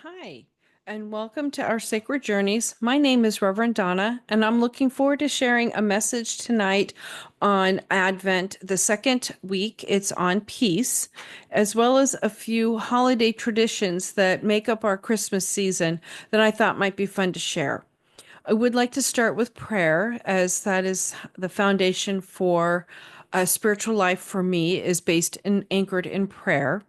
Hi, and welcome to our Sacred Journeys. My name is Reverend Donna, and I'm looking forward to sharing a message tonight on Advent, the second week. It's on peace, as well as a few holiday traditions that make up our Christmas season that I thought might be fun to share. I would like to start with prayer, as that is the foundation for a spiritual life for me is based and anchored in prayer.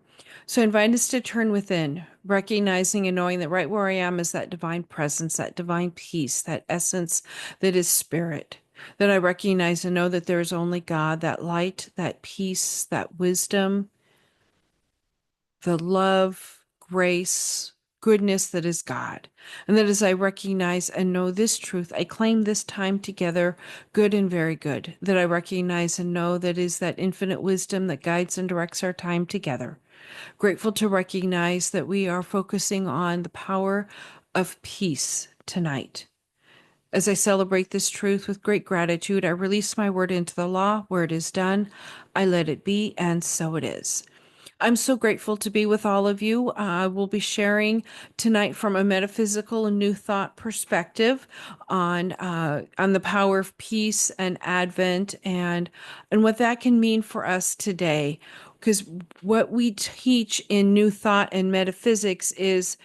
So I invite us to turn within, recognizing and knowing that right where I am is that divine presence, that divine peace, that essence that is spirit. That I recognize and know that there is only God, that light, that peace, that wisdom, the love, grace, goodness that is God. And that as I recognize and know this truth, I claim this time together, good and very good. That I recognize and know that is that infinite wisdom that guides and directs our time together. Grateful to recognize that we are focusing on the power of peace tonight. As I celebrate this truth with great gratitude, I release my word into the law. Where it is done, I let it be, and so it is. I'm so grateful to be with all of you. I will be sharing tonight from a metaphysical and new thought perspective on the power of peace and Advent and what that can mean for us today. Because what we teach in New Thought and metaphysics is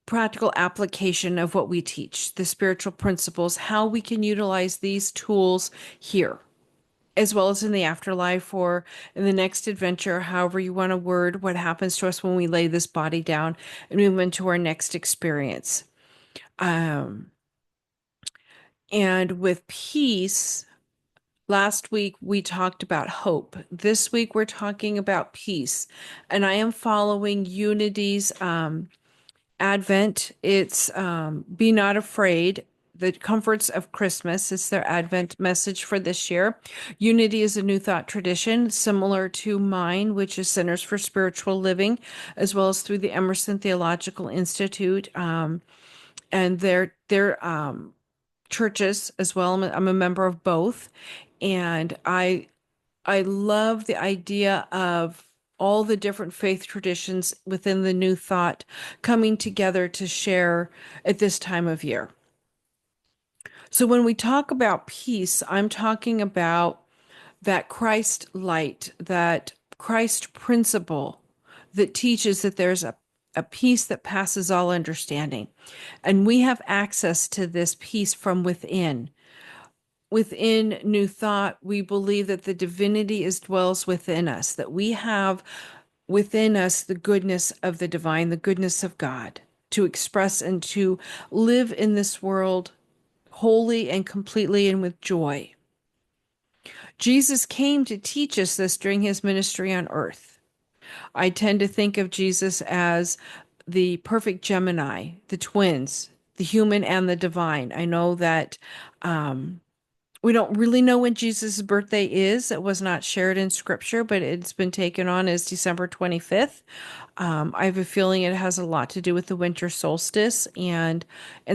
practical application of what we teach, the spiritual principles, how we can utilize these tools here as well as in the afterlife or in the next adventure, however you want to word what happens to us when we lay this body down and move into our next experience. Um, and with peace, last week we talked about hope. This week we're talking about peace. And I am following Unity's Advent. It's Be Not Afraid. The comforts of Christmas is their Advent message for this year. Unity is a new thought tradition similar to mine, which is Centers for Spiritual Living, as well as through the Emerson Theological Institute and their churches as well. I'm a member of both, and I love the idea of all the different faith traditions within the New Thought coming together to share at this time of year. So when we talk about peace, I'm talking about that Christ light, that Christ principle that teaches that there's a peace that passes all understanding. And we have access to this peace from within. Within New Thought, we believe that the divinity is dwells within us, that we have within us the goodness of the divine, the goodness of God to express and to live in this world wholly and completely and with joy. Jesus came to teach us this during his ministry on earth. I tend to think of Jesus as the perfect Gemini, the twins, the human and the divine. I know that we don't really know when Jesus' birthday is. It was not shared in scripture, but it's been taken on as December 25th. I have a feeling it has a lot to do with the winter solstice and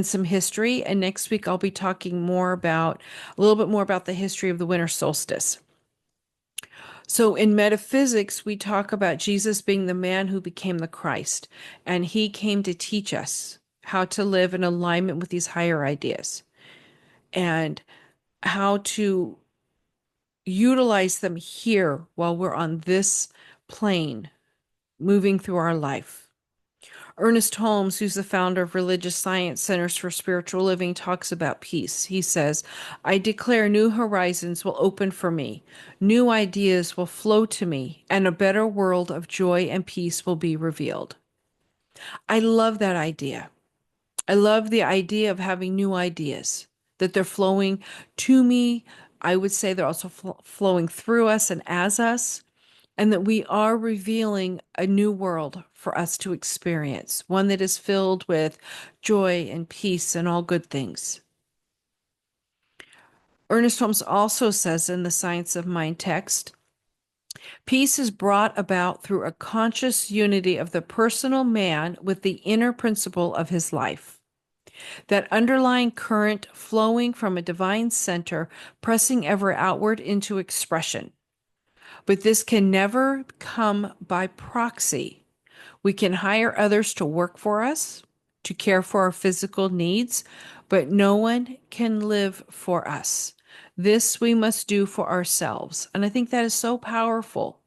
some history. And next week I'll be talking a little bit more about the history of the winter solstice. So in metaphysics, we talk about Jesus being the man who became the Christ, and he came to teach us how to live in alignment with these higher ideas and how to utilize them here while we're on this plane moving through our life. Ernest Holmes, who's the founder of Religious Science Centers for Spiritual Living, talks about peace. He says, I declare new horizons will open for me, new ideas will flow to me, and a better world of joy and peace will be revealed. I love that idea. I love the idea of having new ideas, that they're flowing to me. I would say they're also flowing through us and as us, and that we are revealing a new world for us to experience, one that is filled with joy and peace and all good things. Ernest Holmes also says in the Science of Mind text, peace is brought about through a conscious unity of the personal man with the inner principle of his life. That underlying current flowing from a divine center, pressing ever outward into expression. But this can never come by proxy We can hire others to work for us, to care for our physical needs, but no one can live for us. This we must do for ourselves. And I think that is so powerful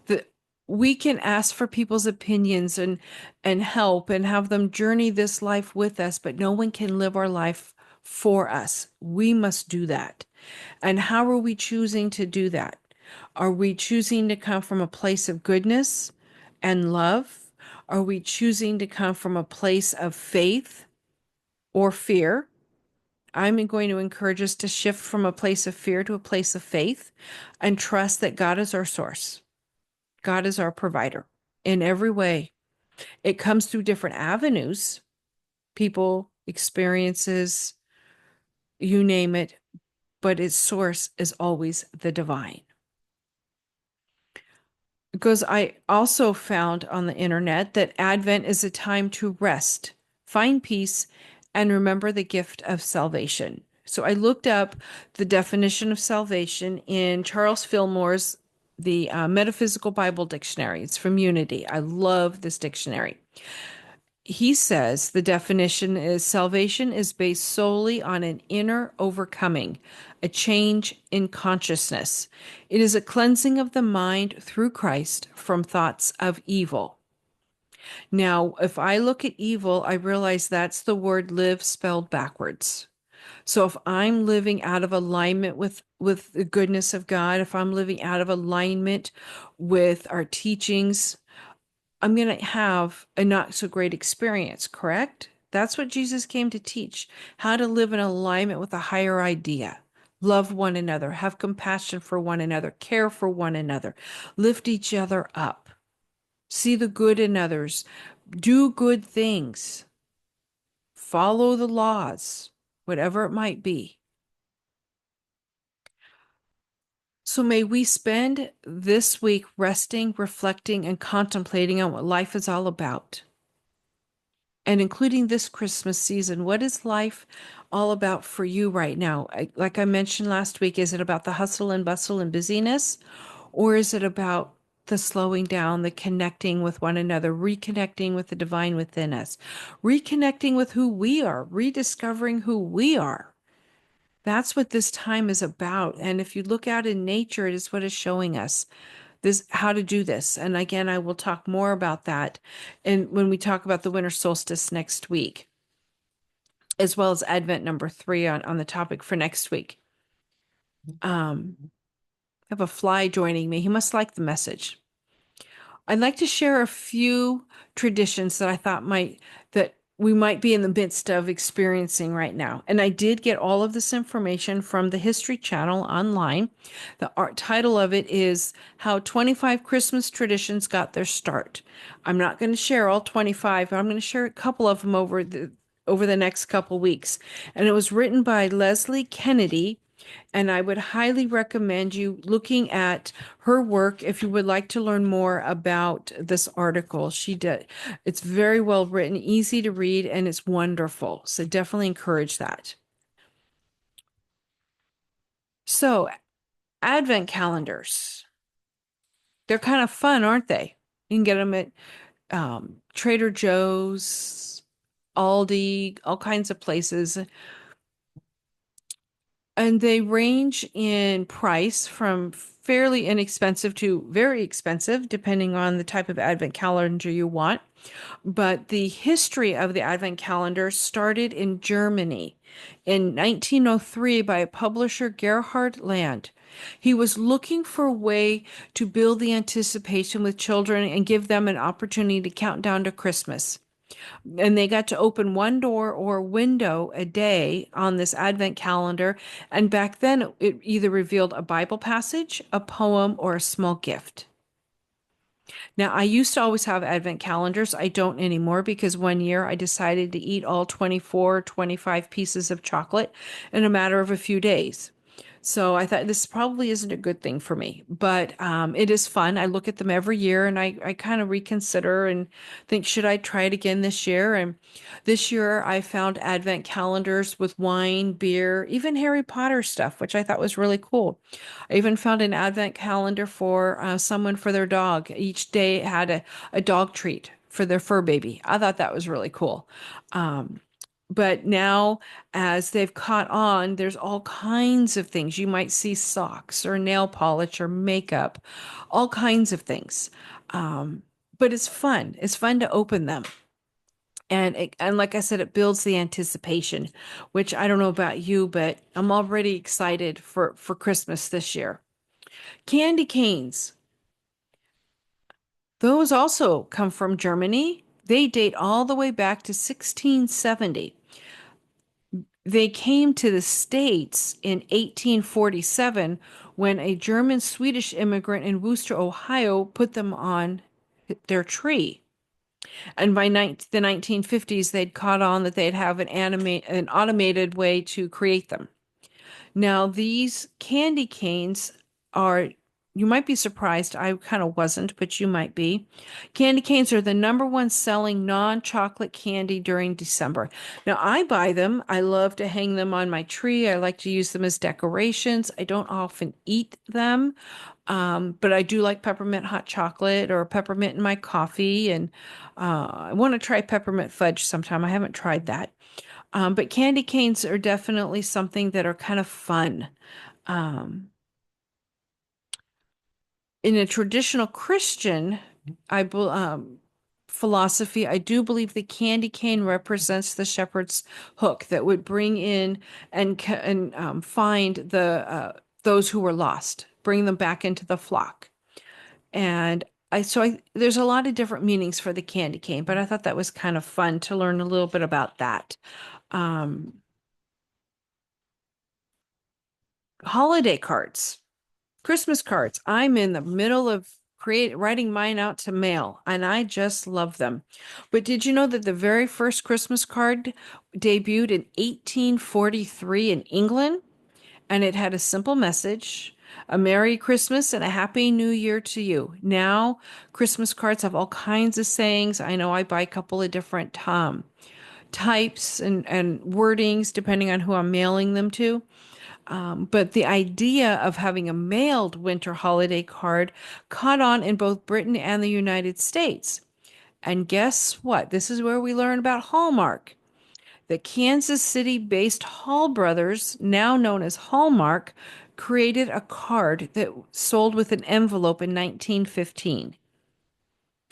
that we can ask for people's opinions and help and have them journey this life with us, but no one can live our life for us. We must do that. And how are we choosing to do that? Are we choosing to come from a place of goodness and love? Are we choosing to come from a place of faith or fear? I'm going to encourage us to shift from a place of fear to a place of faith and trust that God is our source. God is our provider in every way. It comes through different avenues, people, experiences, you name it, but its source is always the divine. Because I also found on the internet that Advent is a time to rest, find peace, and remember the gift of salvation. So I looked up the definition of salvation in Charles Fillmore's the Metaphysical Bible Dictionary. It's from Unity. I love this dictionary. He says the definition is salvation is based solely on an inner overcoming, a change in consciousness. It is a cleansing of the mind through Christ from thoughts of evil. Now, if I look at evil, I realize that's the word live spelled backwards. So if I'm living out of alignment with the goodness of God, if I'm living out of alignment with our teachings, I'm going to have a not so great experience, correct? That's what Jesus came to teach, how to live in alignment with a higher idea. Love one another, have compassion for one another, care for one another, lift each other up, see the good in others, do good things, follow the laws, whatever it might be. So may we spend this week resting, reflecting, and contemplating on what life is all about. And including this Christmas season, what is life all about for you right now? Like I mentioned last week, is it about the hustle and bustle and busyness? Or is it about the slowing down, the connecting with one another, reconnecting with the divine within us, reconnecting with who we are, rediscovering who we are? That's what this time is about. And if you look out in nature, it is what is showing us this how to do this. And again, I will talk more about that and when we talk about the winter solstice next week, as well as Advent number 3 on the topic for next week. I have a fly joining me. He must like the message. I'd like to share a few traditions that I thought that we might be in the midst of experiencing right now. And I did get all of this information from the History Channel online. The title of it is How 25 Christmas Traditions Got Their Start. I'm not going to share all 25, but I'm going to share a couple of them over the next couple weeks. And it was written by Leslie Kennedy, and I would highly recommend you looking at her work if you would like to learn more about this article. She did. It's very well written, easy to read, and it's wonderful. So definitely encourage that. So, Advent calendars. They're kind of fun, aren't they? You can get them at Trader Joe's, Aldi, all kinds of places. And they range in price from fairly inexpensive to very expensive, depending on the type of Advent calendar you want. But the history of the Advent calendar started in Germany in 1903 by a publisher, Gerhard Land. He was looking for a way to build the anticipation with children and give them an opportunity to count down to Christmas. And they got to open one door or window a day on this Advent calendar. And back then, it either revealed a Bible passage, a poem, or a small gift. Now, I used to always have Advent calendars. I don't anymore because one year I decided to eat all 24, 25 pieces of chocolate in a matter of a few days. So I thought this probably isn't a good thing for me, but it is fun. I look at them every year and I kind of reconsider and think, should I try it again this year? And this year I found Advent calendars with wine, beer, even Harry Potter stuff, which I thought was really cool. I even found an Advent calendar for someone for their dog. Each day had a dog treat for their fur baby. I thought that was really cool. Um, but now, as they've caught on, there's all kinds of things. You might see socks or nail polish or makeup, all kinds of things. Um, but it's fun. It's fun to open them. And like I said, it builds the anticipation, which I don't know about you, but I'm already excited for Christmas this year. Candy canes, those also come from Germany. They date all the way back to 1670. They came to the States in 1847 when a German Swedish immigrant in Wooster, Ohio, put them on their tree. And by the 1950s, they'd caught on that they'd have an automated way to create them. Now, these candy canes are, you might be surprised. I kind of wasn't, but you might be. Candy canes are the number one selling non-chocolate candy during December. Now, I buy them. I love to hang them on my tree. I like to use them as decorations. I don't often eat them, but I do like peppermint hot chocolate or peppermint in my coffee. And I want to try peppermint fudge sometime. I haven't tried that. But candy canes are definitely something that are kind of fun. Um, in a traditional Christian, philosophy, I do believe the candy cane represents the shepherd's hook that would bring in and find those who were lost, bring them back into the flock. And there's a lot of different meanings for the candy cane, but I thought that was kind of fun to learn a little bit about that. Um, Holiday cards. Christmas cards. I'm in the middle of writing mine out to mail, and I just love them. But did you know that the very first Christmas card debuted in 1843 in England? And it had a simple message, a Merry Christmas and a Happy New Year to you. Now, Christmas cards have all kinds of sayings. I know I buy a couple of different types and wordings depending on who I'm mailing them to. But the idea of having a mailed winter holiday card caught on in both Britain and the United States. And guess what? This is where we learn about Hallmark. The Kansas City-based Hall Brothers, now known as Hallmark, created a card that sold with an envelope in 1915.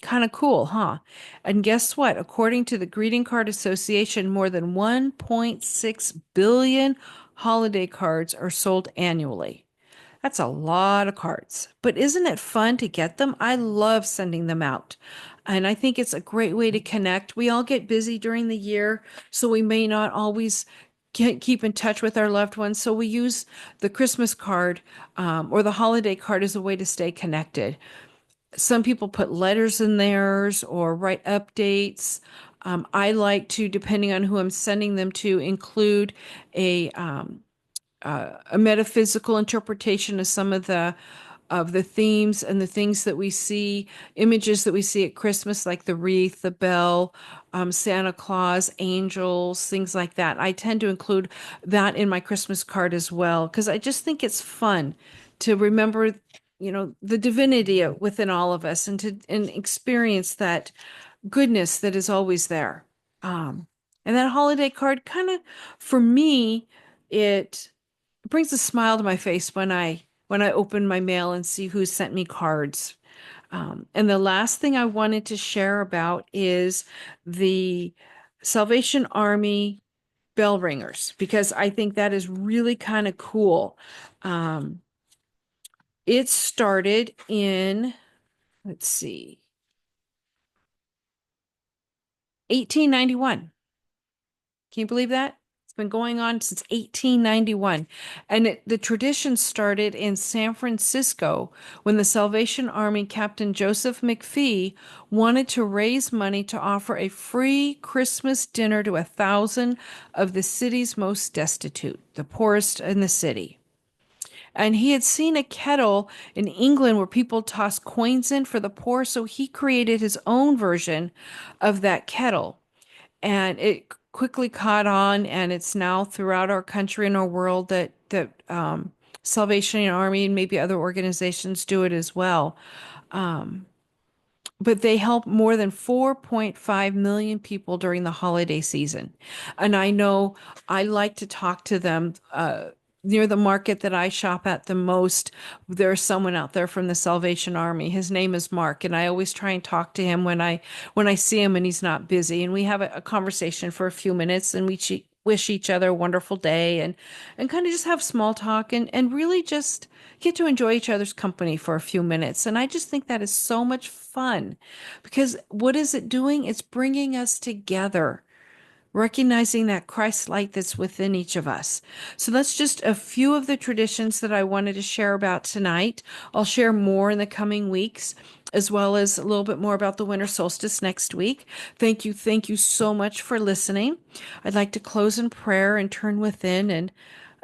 Kind of cool, huh? And guess what? According to the Greeting Card Association, more than 1.6 billion holiday cards are sold annually. That's a lot of cards. But isn't it fun to get them? I love sending them out. And I think it's a great way to connect. We all get busy during the year, so we may not always keep in touch with our loved ones. So we use the Christmas card or the holiday card as a way to stay connected. Some people put letters in theirs or write updates. I like to, depending on who I'm sending them to, include a a metaphysical interpretation of some of the themes and the things that we see, images that we see at Christmas, like the wreath, the bell, Santa Claus, angels, things like that. I tend to include that in my Christmas card as well, because I just think it's fun to remember, the divinity within all of us and experience that goodness that is always there. Um, and that holiday card kind of, for me, it brings a smile to my face when I open my mail and see who sent me cards. And the last thing I wanted to share about is the Salvation Army bell ringers, because I think that is really kind of cool. Um, it started in, let's see, 1891. Can you believe that? It's been going on since 1891. And the tradition started in San Francisco when the Salvation Army Captain Joseph McPhee wanted to raise money to offer a free Christmas dinner to 1,000 of the city's most destitute, the poorest in the city. And he had seen a kettle in England where people toss coins in for the poor, so he created his own version of that kettle. And it quickly caught on, and it's now throughout our country and our world that Salvation Army and maybe other organizations do it as well. Um, but they help more than 4.5 million people during the holiday season. And I know I like to talk to them. Near the market that I shop at the most, there's someone out there from the Salvation Army. His name is Mark, and I always try and talk to him when I see him and he's not busy. And we have a conversation for a few minutes, and wish each other a wonderful day, and kind of just have small talk, and really just get to enjoy each other's company for a few minutes. And I just think that is so much fun because what is it doing? It's bringing us together, recognizing that Christ light that's within each of us. So that's just a few of the traditions that I wanted to share about tonight. I'll share more in the coming weeks, as well as a little bit more about the winter solstice next week. Thank you so much for listening. I'd like to close in prayer and turn within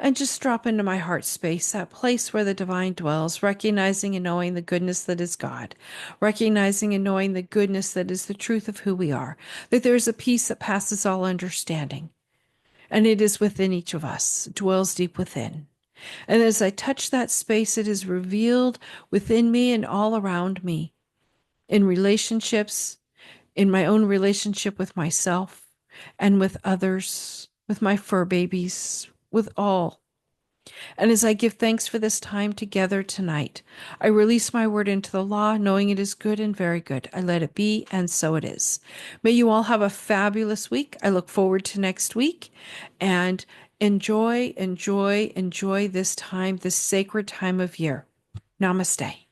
and just drop into my heart space, that place where the divine dwells, recognizing and knowing the goodness that is God, recognizing and knowing the goodness that is the truth of who we are, that there is a peace that passes all understanding, and it is within each of us, dwells deep within. And as I touch that space, it is revealed within me and all around me, in relationships, in my own relationship with myself and with others, with my fur babies, with all. And as I give thanks for this time together tonight, I release my word into the law, knowing it is good and very good. I let it be, and so it is. May you all have a fabulous week. I look forward to next week, and enjoy this time, this sacred time of year. Namaste.